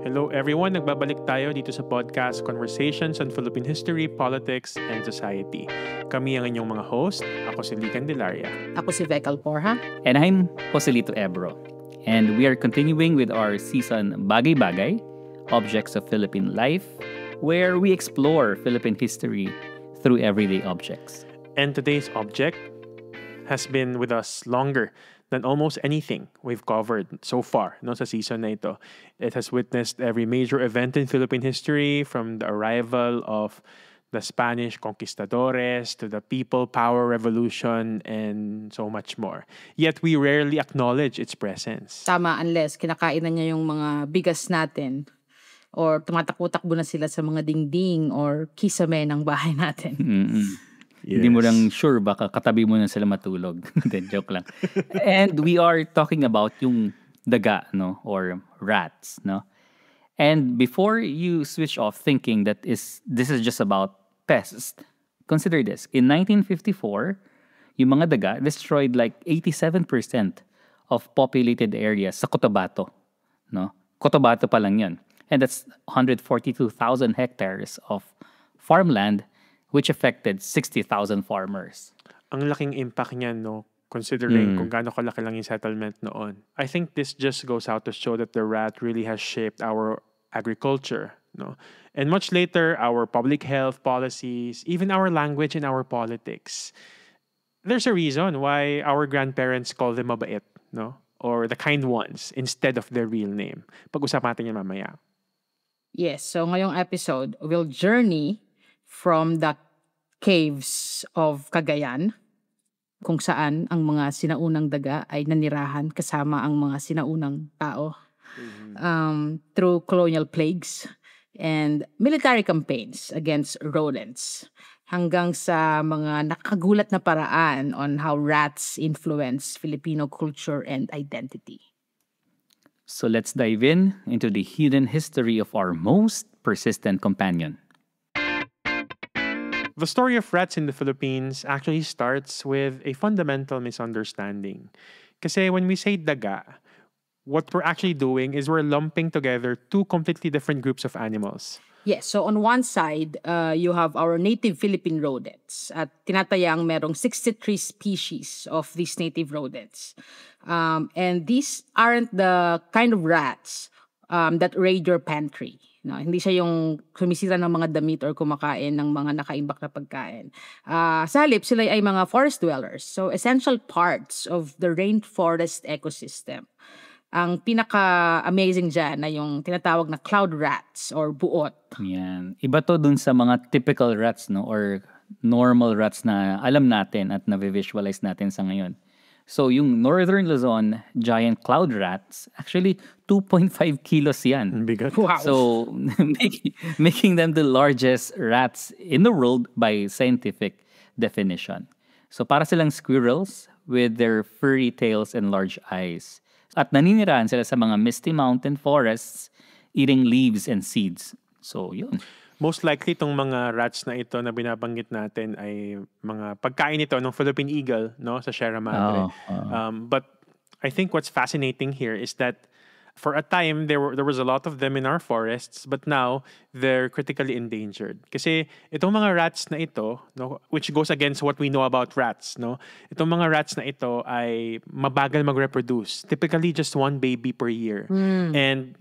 Hello everyone, nagbabalik tayo dito sa podcast Conversations on Philippine History, Politics, and Society. Kami ang inyong mga host. Ako si Lican Delaria. Ako si Vecal Porha. And I'm Joselito Ebro. And we are continuing with our season Bagay-Bagay, Objects of Philippine Life, where we explore Philippine history through everyday objects. And today's object has been with us longer than almost anything we've covered so far sa season na ito. It has witnessed every major event in Philippine history, from the arrival of the Spanish conquistadores to the People Power Revolution and so much more. Yet we rarely acknowledge its presence. Tama, unless kinakain na niya yung mga bigas natin or tumatakbo-takbo na sila sa mga dingding or kisame ng bahay natin. Yes. Hindi mo lang sure, baka katabi mo na sila matulog. Then joke lang. And we are talking about yung daga, or rats, And before you switch off thinking that this is just about pests, consider this. In 1954, yung mga daga destroyed like 87% of populated areas sa Cotabato, Cotabato pa lang yun. And that's 142,000 hectares of farmland, which affected 60,000 farmers. Ang laking impact niyan, considering kung gaano kalaki lang yung settlement noon. I think this just goes out to show that the rat really has shaped our agriculture, and much later, our public health policies, even our language and our politics. There's a reason why our grandparents call them mabait, or the kind ones, instead of their real name. Pag-usapan natin yan mamaya. Yes, so ngayong episode, we'll journey from the caves of Cagayan, kung saan ang mga sinaunang daga ay nanirahan kasama ang mga sinaunang tao, through colonial plagues and military campaigns against rodents, hanggang sa mga nakagulat na paraan on how rats influence Filipino culture and identity. So let's dive into the hidden history of our most persistent companion. The story of rats in the Philippines actually starts with a fundamental misunderstanding. Kasi when we say daga, what we're actually doing is we're lumping together two completely different groups of animals. Yes, so on one side, you have our native Philippine rodents. At tinatayang merong 63 species of these native rodents. And these aren't the kind of rats that raid your pantry. Hindi siya yung sumisira ng mga damit or kumakain ng mga nakaimbak na pagkain. Sa halip, sila ay mga forest dwellers. So, essential parts of the rainforest ecosystem. Ang pinaka-amazing dyan na yung tinatawag na cloud rats or buot. Yan. Iba to dun sa mga typical rats, or normal rats na alam natin at na-visualize natin sa ngayon. So, yung Northern Luzon giant cloud rats, actually 2.5 kilos yan. Bigat. Wow. So, making them the largest rats in the world by scientific definition. So, para silang squirrels with their furry tails and large eyes. At naninirahan sila sa mga misty mountain forests, eating leaves and seeds. So, yun. Most likely, itong mga rats na ito na binabanggit natin ay mga pagkain ito ng Philippine eagle, sa Sierra Madre. But I think what's fascinating here is that for a time, there was a lot of them in our forests, but now they're critically endangered. Kasi itong mga rats na ito, which goes against what we know about rats, itong mga rats na ito ay mabagal mag-reproduce. Typically, just one baby per year. And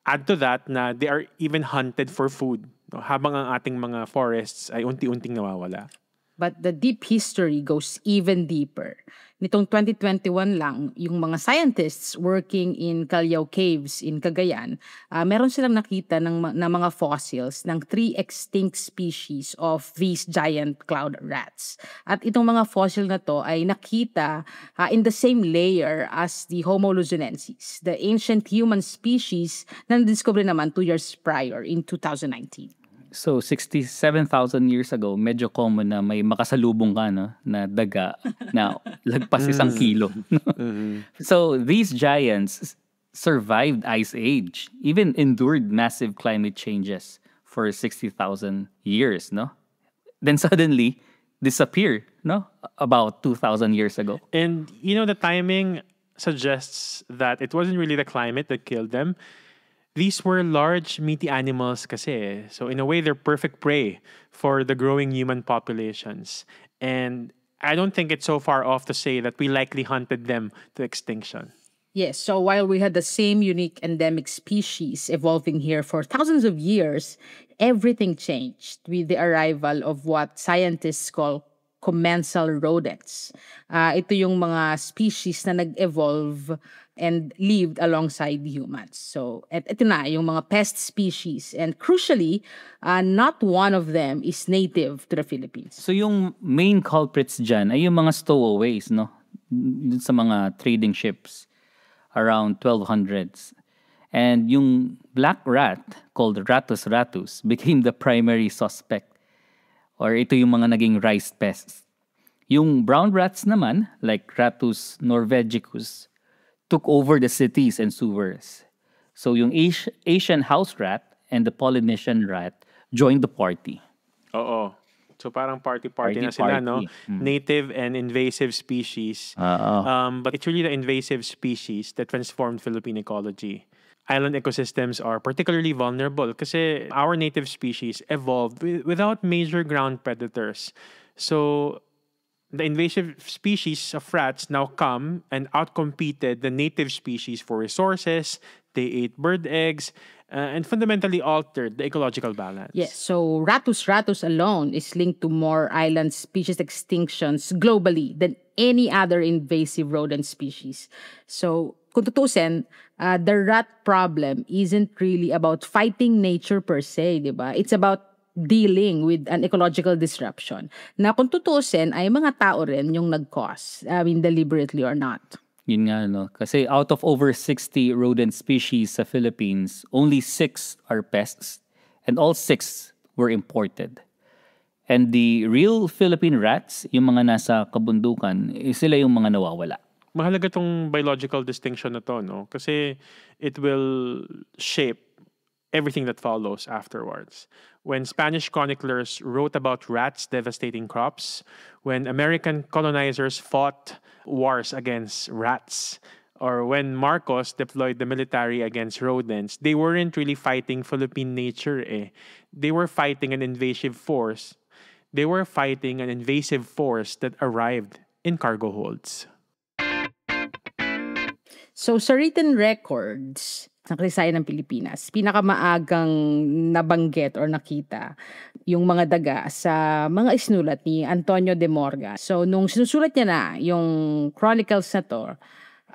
add to that na they are even hunted for food, habang ang ating mga forests ay unti-unting nawawala. But the deep history goes even deeper. Nitong 2021 lang, yung mga scientists working in Callao Caves in Cagayan, meron silang nakita ng mga fossils ng 3 extinct species of these giant cloud rats. At itong mga fossil na to ay nakita in the same layer as the Homo luzonensis, the ancient human species na nadiscover naman 2 years prior in 2019. So, 67,000 years ago, medyo common na may makasalubong ka, na daga na lagpas 1 kilo. So, these giants survived Ice Age, even endured massive climate changes for 60,000 years, Then suddenly, disappear, about 2,000 years ago. And, the timing suggests that it wasn't really the climate that killed them. these were large, meaty animals kasi. So in a way, they're perfect prey for the growing human populations. And I don't think it's so far off to say that we likely hunted them to extinction. Yes, so while we had the same unique endemic species evolving here for thousands of years, everything changed with the arrival of what scientists call commensal rodents. Ito yung mga species na nag-evolve and lived alongside humans. So, ito na, yung mga pest species. And crucially, not one of them is native to the Philippines. So yung main culprits dyan ay yung mga stowaways, no? Dun sa mga trading ships around 1200s. And yung black rat, called Rattus rattus, became the primary suspect. Or ito yung mga naging rice pests. Yung brown rats naman, like Rattus norvegicus, took over the cities and sewers. So yung Asian house rat and the Polynesian rat joined the party. Oo. So parang party-party na sila, no? Native and invasive species. But it's really the invasive species that transformed Philippine ecology. Island ecosystems are particularly vulnerable kasi our native species evolved without major ground predators. So the invasive species of rats now come and outcompeted the native species for resources. They ate bird eggs and fundamentally altered the ecological balance. Yes, so Rattus rattus alone is linked to more island species extinctions globally than any other invasive rodent species. So, kung tutusin, the rat problem isn't really about fighting nature per se, di ba? It's about dealing with an ecological disruption na kung tutusin ay mga tao rin yung nag-cause, deliberately or not. Yun nga, no? Kasi out of over 60 rodent species sa Philippines, only 6 are pests and all 6 were imported. And the real Philippine rats, yung mga nasa kabundukan, sila yung mga nawawala. Mahalaga tong biological distinction na to, no? Kasi it will shape everything that follows afterwards. When Spanish chroniclers wrote about rats devastating crops, when American colonizers fought wars against rats, or when Marcos deployed the military against rodents, they weren't really fighting Philippine nature, eh. They were fighting an invasive force. They were fighting an invasive force that arrived in cargo holds. So sa written records ng kasaysayan ng Pilipinas, pinakamaagang nabanggit or nakita yung mga daga sa mga isinulat ni Antonio de Morga. So nung sinusulat niya na yung chronicles na to,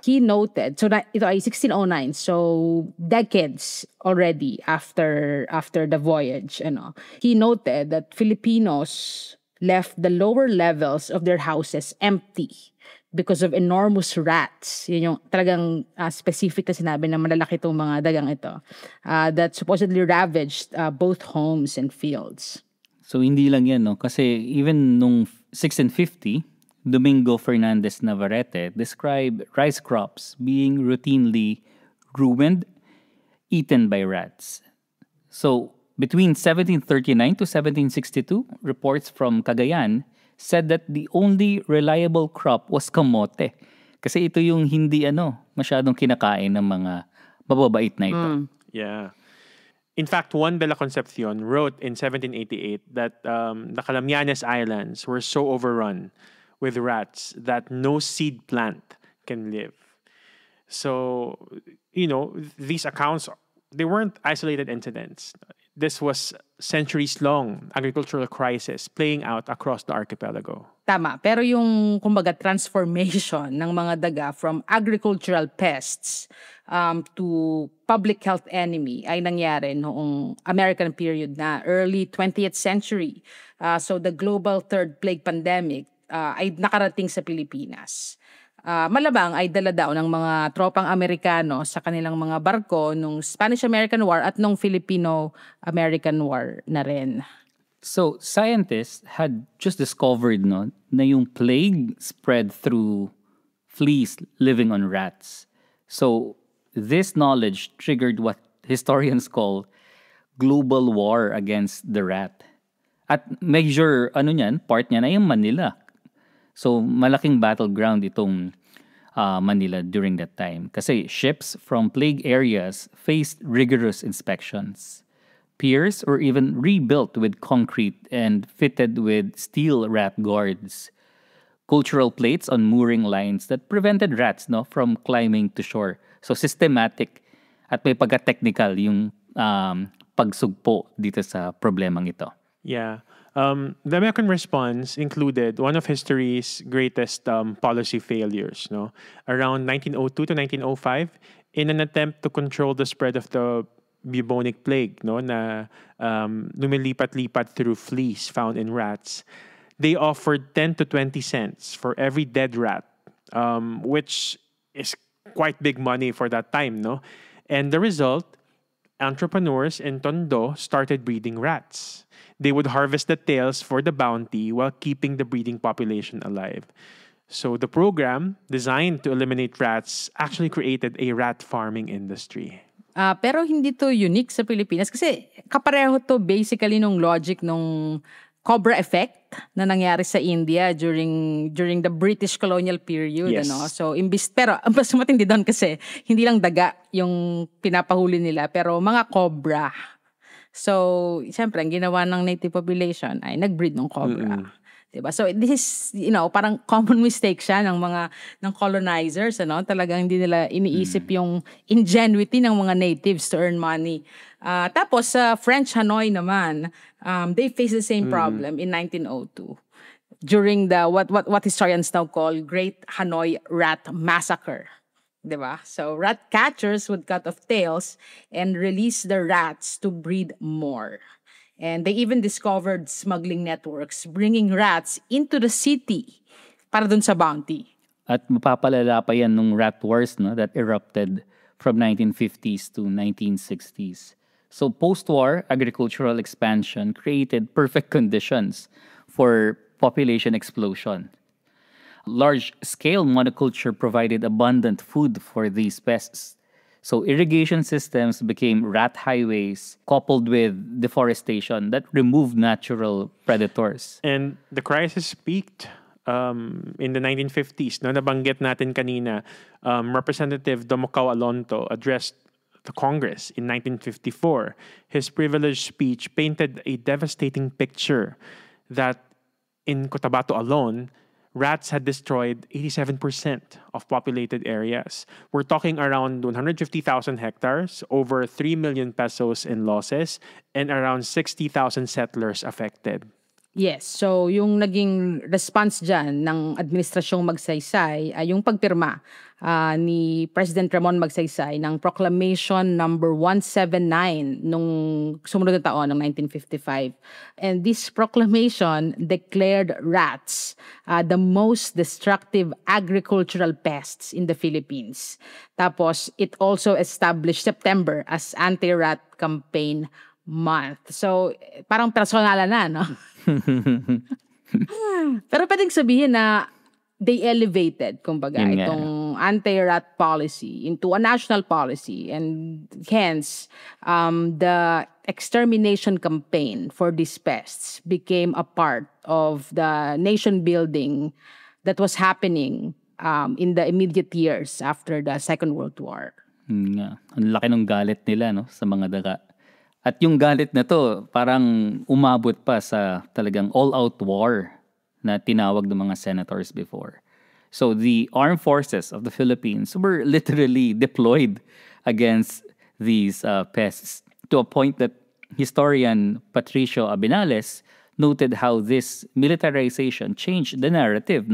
he noted, so ito ay 1609, so decades already after the voyage, he noted that Filipinos left the lower levels of their houses empty because of enormous rats. Yun yung talagang specific na sinabi na malalaki itong mga dagang ito that supposedly ravaged both homes and fields. So hindi lang yan, no? Kasi even nung 1650, Domingo Fernandez Navarrete described rice crops being routinely ruined, eaten by rats. So between 1739 to 1762, reports from Cagayan said that the only reliable crop was kamote. Kasi ito yung hindi masyadong kinakain ng mga mababait na ito. Yeah. In fact, Juan de la Concepcion wrote in 1788 that the Calamianes Islands were so overrun with rats that no seed plant can live. So, these accounts, they weren't isolated incidents. This was centuries-long agricultural crisis playing out across the archipelago. Tama. Pero yung, kumbaga, transformation ng mga daga from agricultural pests to public health enemy ay nangyari noong American period na early 20th century. So the global third plague pandemic ay nakarating sa Pilipinas. Malabang ay dala daw ng mga tropang Amerikano sa kanilang mga barko nung Spanish-American War at nung Filipino-American War na rin. So, scientists had just discovered na yung plague spread through fleas living on rats. So, this knowledge triggered what historians call global war against the rat. At major part niya na yung Manila. So, malaking battleground itong Manila during that time. Kasi ships from plague areas faced rigorous inspections. Piers were even rebuilt with concrete and fitted with steel rat guards. Cultural plates on mooring lines that prevented rats from climbing to shore. So systematic at may pagka-technical yung pagsugpo dito sa problemang ito. Yeah. The American response included one of history's greatest policy failures. No, around 1902 to 1905, in an attempt to control the spread of the bubonic plague, no, na lumilipat-lipat through fleas found in rats, they offered 10 to 20 cents for every dead rat, which is quite big money for that time, no? And the result, entrepreneurs in Tondo started breeding rats. They would harvest the tails for the bounty while keeping the breeding population alive. So the program, designed to eliminate rats, actually created a rat farming industry. Pero hindi to unique sa Pilipinas kasi kapareho to basically nung logic nung Cobra effect na nangyari sa India during the British colonial period. Yes. So pero ang mas matindi doon kasi hindi lang daga yung pinapahuli nila pero mga cobra. So, siyempre, ang ginawa ng native population ay nag-breed ng cobra. Diba? So, this is, parang common mistake siya ng colonizers, Talagang hindi nila iniisip yung ingenuity ng mga natives to earn money. Tapos, sa French Hanoi naman, they faced the same problem in 1902 during the, what historians now call Great Hanoi Rat Massacre. Diba? So, rat catchers would cut off tails and release the rats to breed more. And they even discovered smuggling networks bringing rats into the city para dun sa bounty. At mapapalala pa yan nung rat wars that erupted from 1950s to 1960s. So post-war agricultural expansion created perfect conditions for population explosion. Large-scale monoculture provided abundant food for these pests. So irrigation systems became rat highways coupled with deforestation that removed natural predators. And the crisis peaked in the 1950s. No, nabanggit natin kanina, Representative Domocao Alonto addressed the Congress in 1954. His privileged speech painted a devastating picture that in Cotabato alone, rats had destroyed 87% of populated areas. We're talking around 150,000 hectares, over 3 million pesos in losses, and around 60,000 settlers affected. Yes, so yung naging response dyan ng Administrasyong Magsaysay ay yung pagpirma ni President Ramon Magsaysay ng Proclamation number 179 nung sumunod na taon ng 1955. And this proclamation declared rats the most destructive agricultural pests in the Philippines. Tapos it also established September as Anti-Rat Campaign Month. So parang personalan na, no? Pero pwedeng sabihin na they elevated, kumbaga, itong anti-rat policy into a national policy, and hence the extermination campaign for these pests became a part of the nation building that was happening in the immediate years after the Second World War. Ang laki ng galit nila sa mga daga. At yung galit na to, parang umabot pa sa talagang all-out war na tinawag ng mga senators before. So the armed forces of the Philippines were literally deployed against these pests to a point that historian Patricio Abinales noted how this militarization changed the narrative.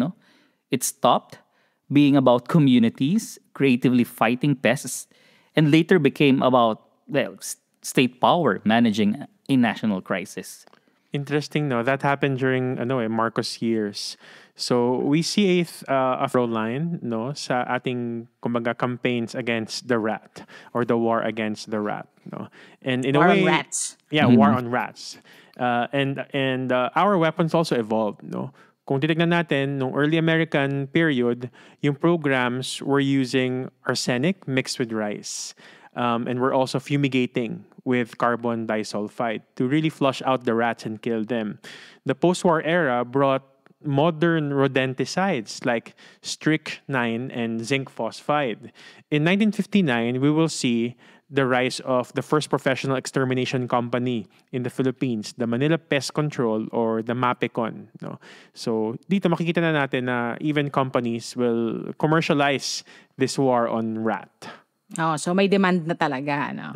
It stopped being about communities creatively fighting pests and later became about, state power managing a national crisis. Interesting, no? That happened during Marcos years. So we see a road line, no, sa ating kumbaga campaigns against the rat or the war against the rat, no. And in war a way, on rats. Yeah, war on rats. And our weapons also evolved, no. Kung titignan natin nung early American period, yung programs were using arsenic mixed with rice. And we're also fumigating with carbon disulfide to really flush out the rats and kill them. The post-war era brought modern rodenticides like strychnine and zinc phosphide. In 1959, we will see the rise of the first professional extermination company in the Philippines, the Manila Pest Control or the MAPECON. No? So dito makikita na natin na even companies will commercialize this war on rat. Oh, so may demand na talaga, no?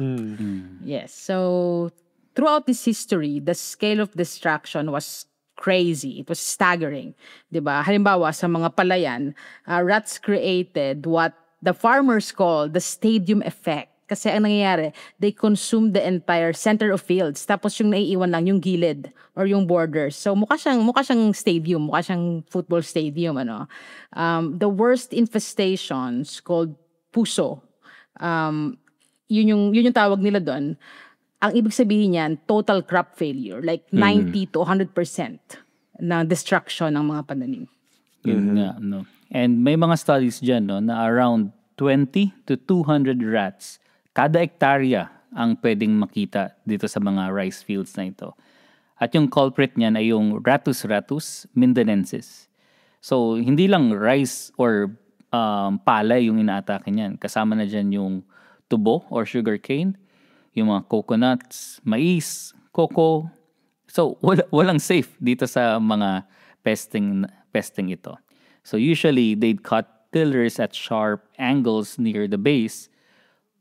Yes. So throughout this history, the scale of destruction was crazy. It was staggering. Diba? Halimbawa, sa mga palayan, rats created what the farmers call the stadium effect. Kasi ang nangyayari, they consume the entire center of fields. Tapos yung naiiwan lang yung gilid or yung borders. So mukha siyang stadium, mukha siyang football stadium. Ano. The worst infestations called puso. Yun yung tawag nila doon. Ang ibig sabihin niyan, total crop failure. Like 90 to 100% na destruction ng mga pananim. Yun nga, no. And may mga studies dyan, no, na around 20 to 200 rats kada hektarya ang pwedeng makita dito sa mga rice fields na ito. At yung culprit niyan ay yung Rattus mindanensis. So, hindi lang rice or palay yung inaatake niyan. Kasama na dyan yung tubo or sugarcane, yung mga coconuts, mais, cocoa. So, walang safe dito sa mga pesting ito. So, usually, they'd cut tillers at sharp angles near the base,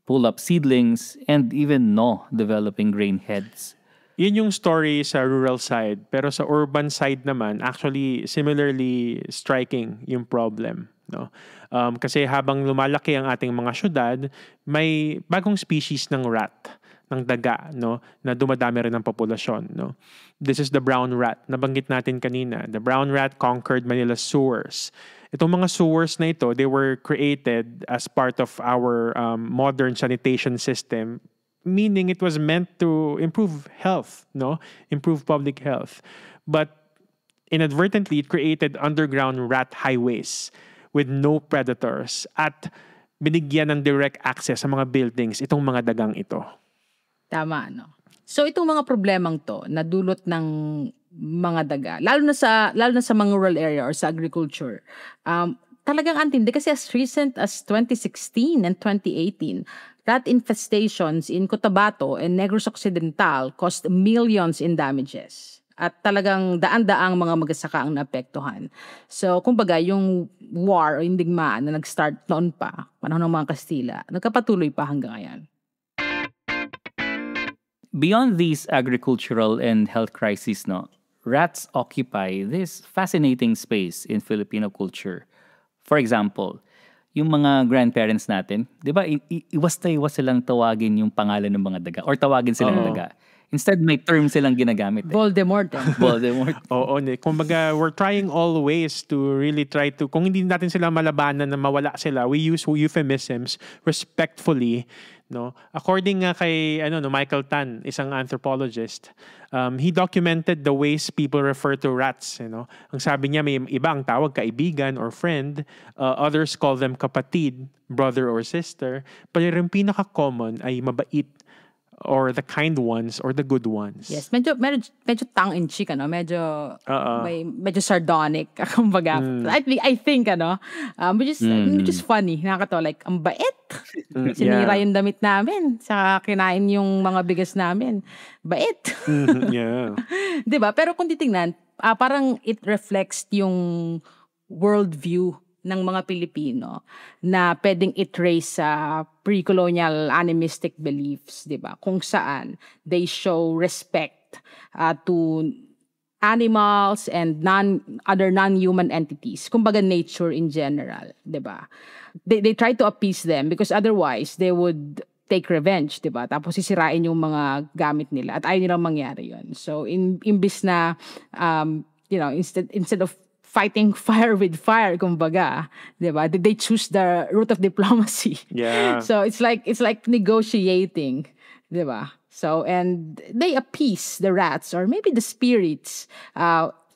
pull up seedlings, and even gnaw developing grain heads. Yun yung story sa rural side. Pero sa urban side naman, actually, similarly striking yung problem. No? Kasi habang lumalaki ang ating mga syudad, may bagong species ng rat, ng daga, no, na dumadami rin ang populasyon. No? This is the brown rat. Nabanggit natin kanina. The brown rat conquered Manila's sewers. Itong mga sewers na ito, they were created as part of our modern sanitation system, meaning it was meant to improve health, no? Improve public health. But inadvertently, it created underground rat highways with no predators at binigyan ng direct access sa mga buildings itong mga dagang ito. Tama, no? So itong mga problemang to na dulot ng mga daga, lalo na sa mga rural area or sa agriculture, talagang antindi kasi as recent as 2016 and 2018, rat infestations in Cotabato and Negros Occidental cost millions in damages. At talagang daan-daang mga magsasaka ang naapektuhan. So, kumbaga, yung war o yung digmaan na nag-start noon pa, panahon ng mga Kastila, nagkapatuloy pa hanggang ngayon. Beyond these agricultural and health crises, no, rats occupy this fascinating space in Filipino culture. For example, yung mga grandparents natin, di ba, iwas silang tawagin yung pangalan ng mga daga or tawagin silang daga. Instead, may term silang ginagamit. Voldemort. Voldemort. Oo, kumbaga, we're trying all ways to really try to, kung hindi natin sila malabanan na mawala sila, we use euphemisms respectfully. No? According nga kay Michael Tan, isang anthropologist, he documented the ways people refer to rats. Ang sabi niya, may iba ang tawag kaibigan or friend. Others call them kapatid, brother or sister. Pero yung pinaka-common ay mabait or the kind ones or the good ones. Yes, medyo tongue-in-cheek, medyo sardonic, kumbaga. I think, which is funny. Nakakatawa, like, ang bait. Sinira yung damit namin, saka kinain yung mga bigas namin. Bait. Yeah. Diba? Pero kung titingnan, parang it reflects yung worldview ng mga Pilipino na pwedeng i-trace sa pre-colonial animistic beliefs, di ba? Kung saan they show respect to animals and other non-human entities. Kumbaga nature in general, di ba? They try to appease them because otherwise they would take revenge, di ba? Tapos sisirain yung mga gamit nila at ayaw nilang mangyari yun. So imbis na instead of fighting fire with fire, kumbaga, diba? They choose the route of diplomacy. Yeah. So it's like negotiating, diba? So and they appease the rats or maybe the spirits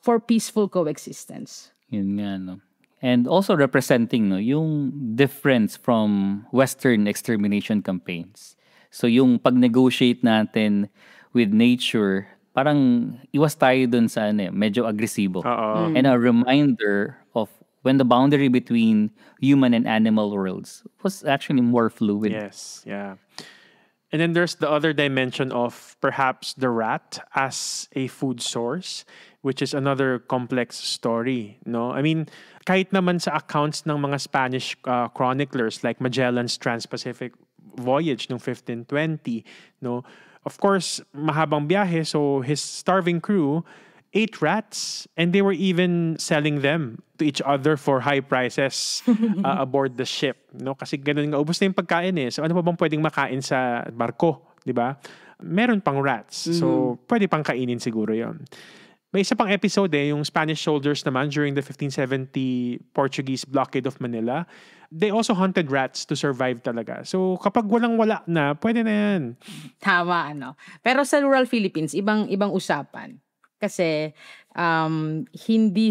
for peaceful coexistence. Yun nga, no. And also representing, no, yung difference from Western extermination campaigns. So yung pag-negotiate natin with nature parang iwas tayo dun sa medyo agresibo. And a reminder of when the boundary between human and animal worlds was actually more fluid. Yes, yeah. And then there's the other dimension of perhaps the rat as a food source, which is another complex story, no? I mean, kahit naman sa accounts ng mga Spanish chroniclers like Magellan's Trans-Pacific Voyage noong 1520, no? Of course, mahabang biyahe, so his starving crew ate rats, and they were even selling them to each other for high prices aboard the ship, no? Kasi ganun nga, ubos na yung pagkain eh. So ano pa bang pwedeng makain sa barko, di ba? Meron pang rats. So pwede pang kainin siguro yon. May isa pang episode yung Spanish soldiers naman during the 1570 Portuguese blockade of Manila. They also hunted rats to survive talaga. So kapag walang-wala na, pwede na yan. Tama, Pero sa rural Philippines, ibang usapan. Kasi hindi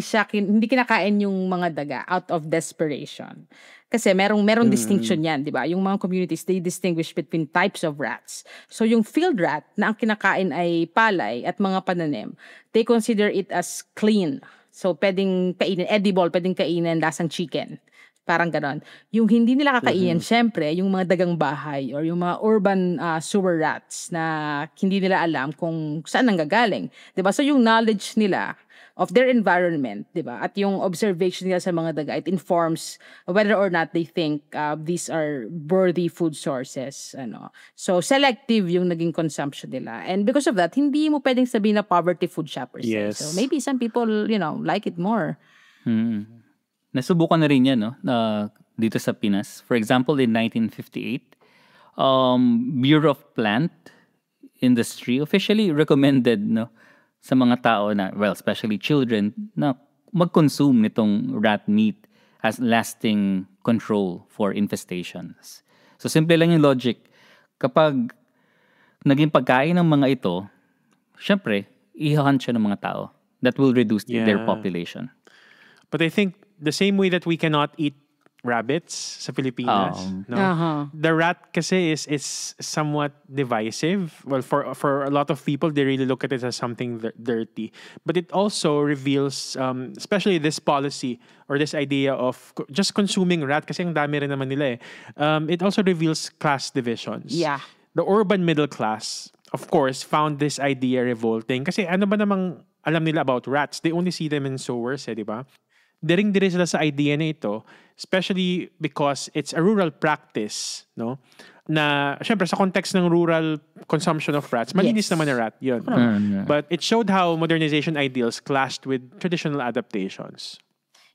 kinakain yung mga daga out of desperation. Kasi merong distinction yan, di ba? Yung mga communities, they distinguish between types of rats. So yung field rat na ang kinakain ay palay at mga pananim, they consider it as clean. So pwedeng kainin, edible, pwedeng kainin, lasang chicken. Parang ganon. Yung hindi nila kakainin, syempre, yung mga dagang bahay or yung mga urban sewer rats na hindi nila alam kung saan nanggagaling. Diba? So yung knowledge nila of their environment, diba? At yung observation nila sa mga daga, it informs whether or not they think these are worthy food sources. So selective yung naging consumption nila. And because of that, hindi mo pwedeng sabihin na poverty food shoppers. Yes. So maybe some people, like it more. Nasubukan na rin yan, dito sa Pinas. For example, in 1958, Bureau of Plant Industry officially recommended sa mga tao na, well, especially children, na mag-consume nitong rat meat as lasting control for infestations. So, simple lang yung logic. Kapag naging pagkain ng mga ito, syempre, ihahunt siya ng mga tao. That will reduce their population. But I think the same way that we cannot eat rabbits sa Pilipinas, the rat kasi is somewhat divisive. Well, for a lot of people, they really look at it as something dirty. But it also reveals, especially this policy or this idea of just consuming rat, kasi ang dami rin naman nila it also reveals class divisions. Yeah. The urban middle class, of course, found this idea revolting. Kasi ano ba namang alam nila about rats? They only see them in sewers, di ba? Diring-diri sila sa idea na ito, especially because it's a rural practice, no? Na, syempre, sa context ng rural consumption of rats, malinis naman na rat, yun. But it showed how modernization ideals clashed with traditional adaptations.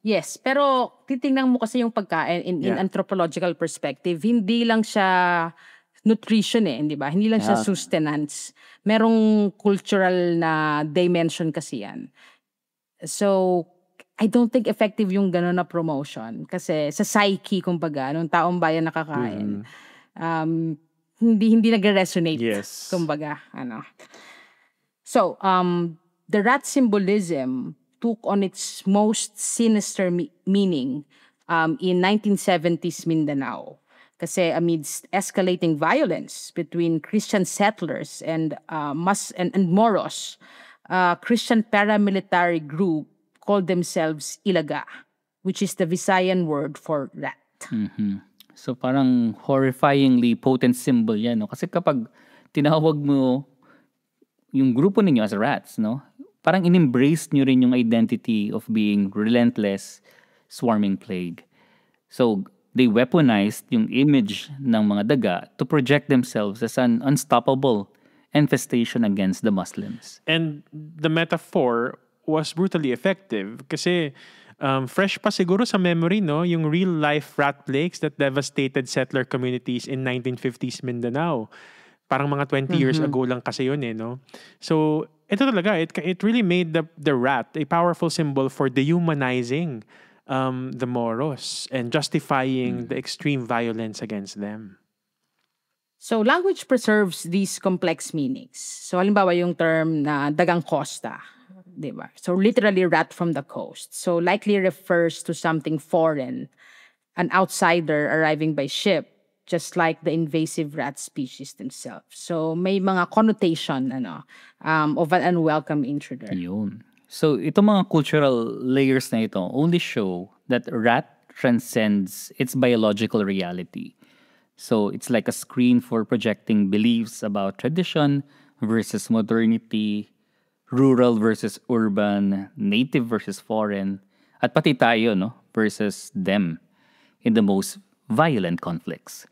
Yes, pero titingnan mo kasi yung pagkain in anthropological perspective, hindi lang siya nutrition di ba? Hindi lang siya sustenance. Merong cultural na dimension kasi yan. So, I don't think effective yung gano'n na promotion. Kasi sa psyche, kumbaga, nung taong bayan nakakain, hindi nagre-resonate. Yes. Kumbaga, So, the rat symbolism took on its most sinister meaning in 1970s Mindanao. Kasi amidst escalating violence between Christian settlers and Moros, Christian paramilitary group called themselves Ilaga, which is the Visayan word for rat. So parang horrifyingly potent symbol yan, Kasi kapag tinawag mo yung grupo ninyo as rats, parang in-embrace nyo rin yung identity of being relentless, swarming plague. So they weaponized yung image ng mga daga to project themselves as an unstoppable infestation against the Muslims. And the metaphor was brutally effective kasi fresh pa siguro sa memory yung real-life rat plagues that devastated settler communities in 1950s Mindanao. Parang mga 20 years ago lang kasi yun So, ito talaga, it really made the rat a powerful symbol for dehumanizing the Moros and justifying the extreme violence against them. So, language preserves these complex meanings. So, halimbawa yung term na dagang costa, diba? So, literally rat from the coast. So, likely refers to something foreign, an outsider arriving by ship just like the invasive rat species themselves. So may mga connotation of an unwelcome intruder. Yun. So, itong mga cultural layers na ito only show that rat transcends its biological reality. So, it's like a screen for projecting beliefs about tradition versus modernity, rural versus urban, native versus foreign, at pati tayo, no, versus them in the most violent conflicts.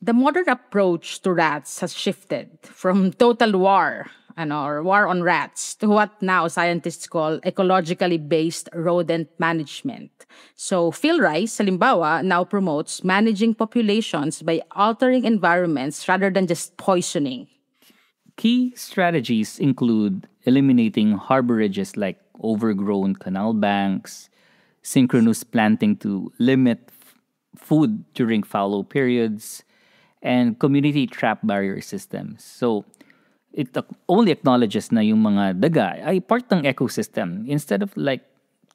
The modern approach to rats has shifted from total war, or war on rats, to what now scientists call ecologically based rodent management. So Phil Rice, halimbawa, now promotes managing populations by altering environments rather than just poisoning. Key strategies include eliminating harborages like overgrown canal banks, synchronous planting to limit food during fallow periods, and community trap barrier systems. So, it only acknowledges na yung mga daga ay part ng ecosystem instead of like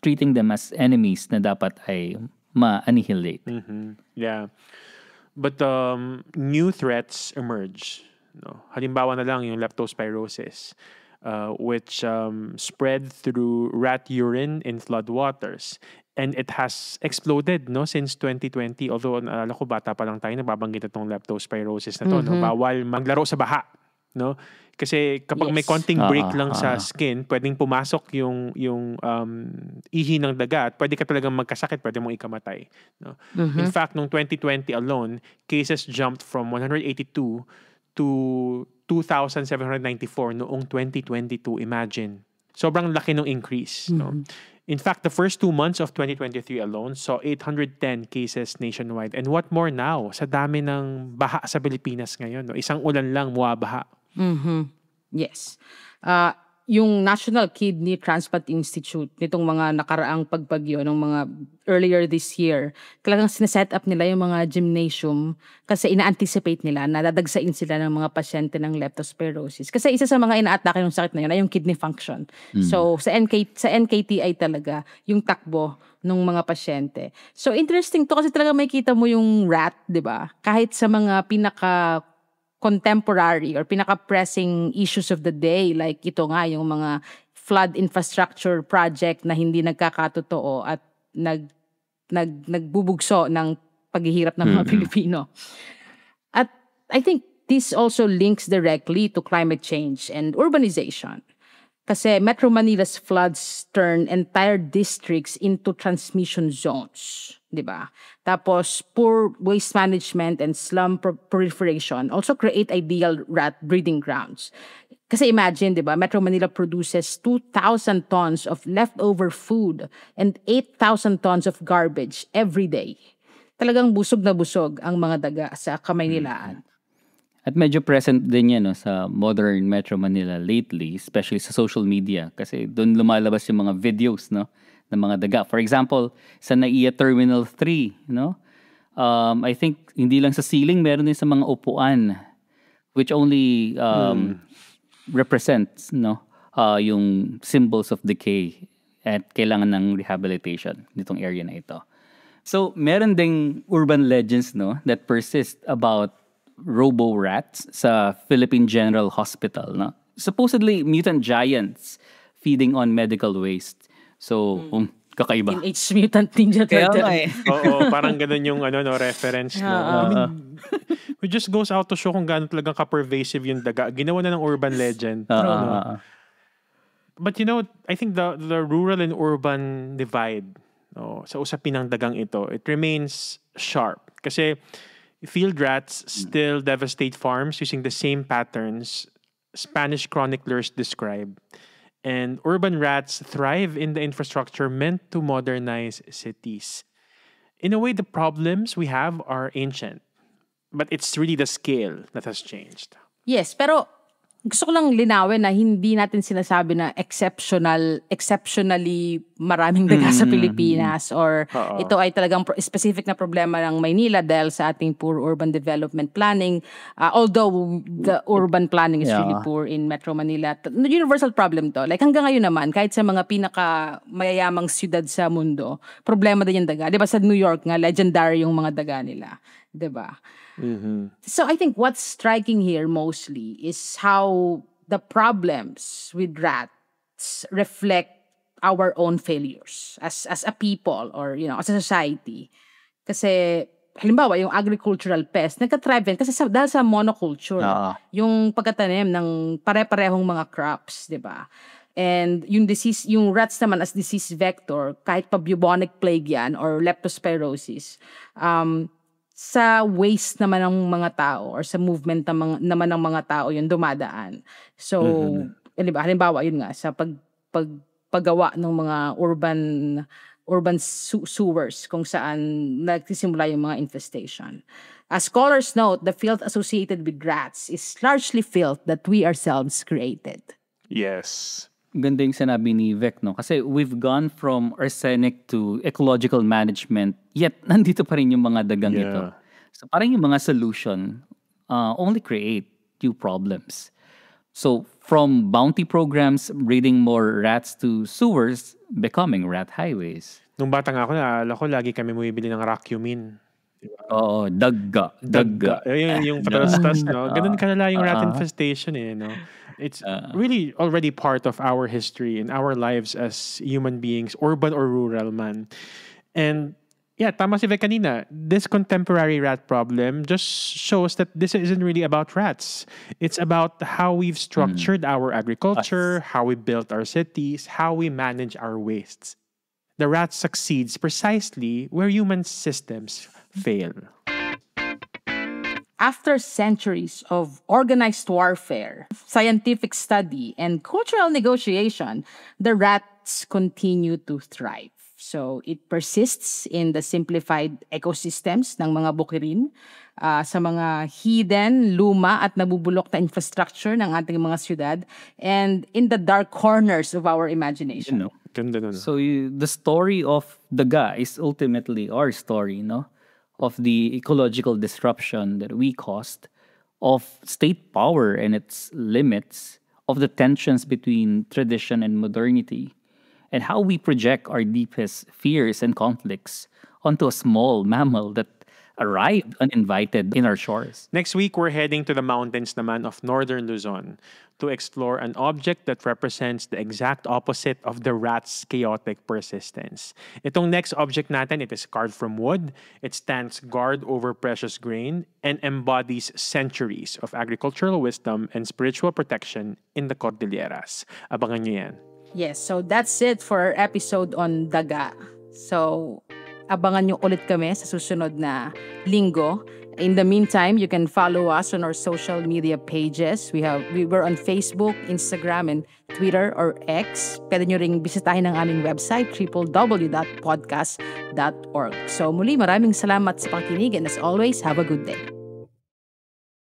treating them as enemies na dapat ay ma-annihilate. Yeah. But new threats emerge. No? Halimbawa na lang yung leptospirosis, which spread through rat urine in floodwaters. And it has exploded since 2020. Although naalala ko bata pa lang tayo nababanggit itong leptospirosis na to. No? Bawal maglaro sa baha. No? Kasi kapag may konting break lang sa skin, pwedeng pumasok yung ihi ng daga at pwede ka talagang magkasakit, pwede mong ikamatay. No? In fact, noong 2020 alone, cases jumped from 182 to 2,794 noong 2022. Imagine. Sobrang laki ng increase. No? In fact, the first 2 months of 2023 alone saw 810 cases nationwide. And what more now? Sa dami ng baha sa Pilipinas ngayon. No? Isang ulan lang, muwabaha. Yes. Yung National Kidney Transplant Institute, nitong mga nakaraang pagbagyo, ng mga earlier this year, talagang sineset up nila yung mga gymnasium kasi ina-anticipate nila na dadagsain sila ng mga pasyente ng leptospirosis. Kasi isa sa mga ina-atake ng sakit na yun ay yung kidney function. So sa NKTI talaga, yung takbo ng mga pasyente. So interesting to kasi talaga may kita mo yung rat, di ba? Kahit sa mga contemporary or pinaka-pressing issues of the day, like ito nga, yung mga flood infrastructure project na hindi nagkakatotoo at nagbubugso ng paghihirap ng mga Pilipino. At I think this also links directly to climate change and urbanization. Kasi Metro Manila's floods turn entire districts into transmission zones. Diba? Tapos, poor waste management and slum proliferation also create ideal rat breeding grounds. Kasi imagine, diba, Metro Manila produces 2,000 tons of leftover food and 8,000 tons of garbage every day. Talagang busog na busog ang mga daga sa Kamaynilaan. At medyo present din yan sa modern Metro Manila lately, especially sa social media. Kasi doon lumalabas yung mga videos, ng mga daga. For example, sa NAIA Terminal 3, I think hindi lang sa ceiling, meron din sa mga upuan, which only represents yung symbols of decay at kailangan ng rehabilitation nitong area na ito. So, meron ding urban legends that persist about robo-rats sa Philippine General Hospital. Supposedly, mutant giants feeding on medical waste. So, kakaiba. Teenage Mutant Ninja Turtle. Oo, parang ganun yung reference. I mean, it just goes out to show kung gaano talagang ka-pervasive yung daga. Ginawa na ng urban legend. But I think the rural and urban divide sa usapin ng dagang ito, it remains sharp. Kasi field rats still devastate farms using the same patterns Spanish chroniclers describe. And urban rats thrive in the infrastructure meant to modernize cities. In a way, the problems we have are ancient. But it's really the scale that has changed. Yes, pero Gusto ko lang linawin na hindi natin sinasabi na exceptionally maraming daga sa Pilipinas or ito ay talagang specific na problema ng Maynila dahil sa ating poor urban development planning. Although the urban planning is really poor in Metro Manila. Universal problem to. Like hanggang ngayon naman, kahit sa mga pinaka mayayamang siyudad sa mundo, problema din yung daga. Diba sa New York nga, legendary yung mga daga nila. Diba? So I think what's striking here mostly is how the problems with rats reflect our own failures as a people or as a society. Kasi halimbawa yung agricultural pest nagka-thrive kasi dahil sa monoculture, yung pagkatanim ng pare-parehong mga crops, 'di ba? And yung disease, yung rats naman as disease vector, kahit pa bubonic plague yan or leptospirosis, sa waste naman ng mga tao or sa movement naman ng mga tao yung dumadaan. So, halimbawa yun nga, sa paggawa ng mga urban sewers kung saan nagsisimula yung mga infestation. As scholars note, the filth associated with rats is largely filth that we ourselves created. Yes. Ganda yung sinabi ni Vic, no? Kasi we've gone from arsenic to ecological management, yet nandito pa rin yung mga dagang ito. So parang yung mga solution only create new problems. So from bounty programs breeding more rats to sewers becoming rat highways. Nung bata nga ako, naalala ko, lagi kami bumibili ng Racumin. Oo, dagga. Yung patastas, no? Ganun kalala yung rat infestation, no? It's really already part of our history and our lives as human beings, urban or rural man. And yeah, tama si Vic kanina. This contemporary rat problem just shows that this isn't really about rats. It's about how we've structured our agriculture, how we built our cities, how we manage our wastes. The rat succeeds precisely where human systems fail. After centuries of organized warfare, scientific study, and cultural negotiation, the rats continue to thrive. So it persists in the simplified ecosystems ng mga bukirin, sa mga hidden, luma at nabubulok na infrastructure ng ating mga syudad, and in the dark corners of our imagination. So the story of daga is ultimately our story, no? Of the ecological disruption that we caused, of state power and its limits, of the tensions between tradition and modernity, and how we project our deepest fears and conflicts onto a small mammal that arrived uninvited in our shores. Next week, we're heading to the mountains naman of northern Luzon to explore an object that represents the exact opposite of the rat's chaotic persistence. Itong next object natin, it is carved from wood. It stands guard over precious grain and embodies centuries of agricultural wisdom and spiritual protection in the Cordilleras. Abangan nyo yan. Yes, so that's it for our episode on daga. So, abangan nyo ulit kami sa susunod na linggo. In the meantime, you can follow us on our social media pages. We were on Facebook, Instagram, and Twitter or X. Pwede nyo ring bisitahin ang aming website, www.podcast.org. So muli, maraming salamat sa pakikinig, and as always, have a good day.